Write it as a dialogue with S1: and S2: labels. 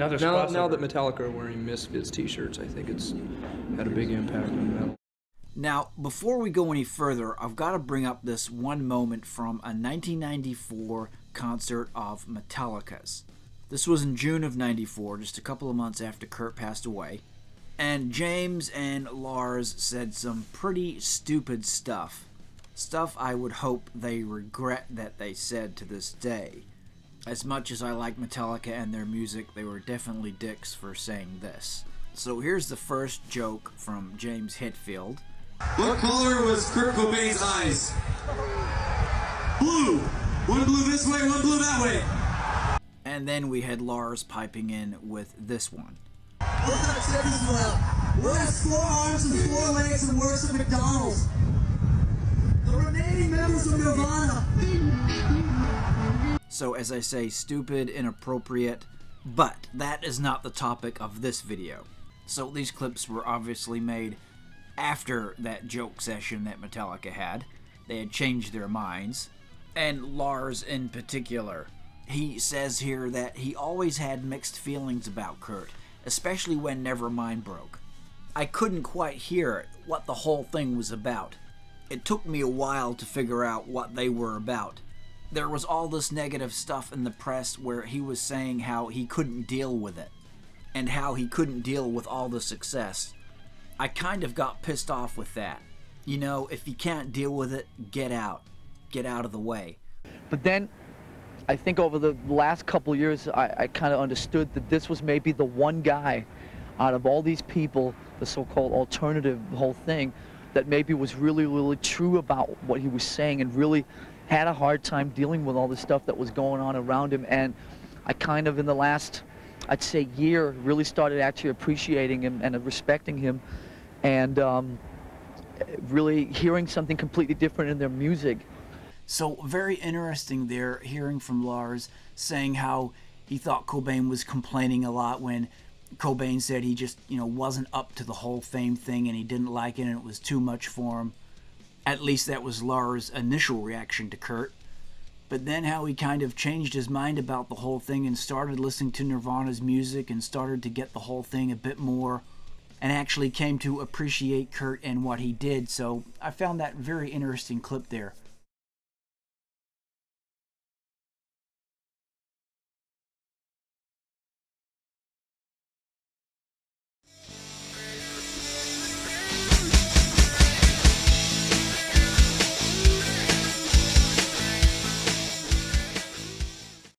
S1: Now there's
S2: Now that Metallica are wearing Misfits t-shirts, I think it's had a big impact on metal.
S3: Now, before we go any further, I've got to bring up this one moment from a 1994 concert of Metallica's. This was in June of 94, just a couple of months after Kurt passed away. And James and Lars said some pretty stupid stuff. Stuff I would hope they regret that they said to this day. As much as I like Metallica and their music, they were definitely dicks for saying this. So here's the first joke from James Hetfield.
S4: What color was Kurt Cobain's eyes? Blue! One blue this way, one blue that way.
S3: And then we had Lars piping in with this one.
S4: What's up, check this one out. What has 4 arms and 4 legs and works at McDonald's? The remaining members of Nirvana.
S3: So as I say, stupid, inappropriate, but that is not the topic of this video. So these clips were obviously made after that joke session that Metallica had. They had changed their minds. And Lars in particular. He says here that he always had mixed feelings about Kurt, especially when Nevermind broke. I couldn't quite hear what the whole thing was about. It took me a while to figure out what they were about. There was all this negative stuff in the press where he was saying how he couldn't deal with it, and how he couldn't deal with all the success. I kind of got pissed off with that. You know, if you can't deal with it, get out. Get out of the way.
S5: But then, I think over the last couple years, I kind of understood that this was maybe the one guy out of all these people, the so-called alternative whole thing, that maybe was really, really true about what he was saying and really had a hard time dealing with all the stuff that was going on around him. And I kind of, in the last, I'd say, year, really started actually appreciating him and respecting him, and really hearing something completely different in their music.
S3: So very interesting there, hearing from Lars saying how he thought Cobain was complaining a lot when Cobain said he just, wasn't up to the whole fame thing and he didn't like it and it was too much for him. At least that was Lars' initial reaction to Kurt. But then how he kind of changed his mind about the whole thing and started listening to Nirvana's music and started to get the whole thing a bit more and actually came to appreciate Kurt and what he did. So I found that very interesting clip there.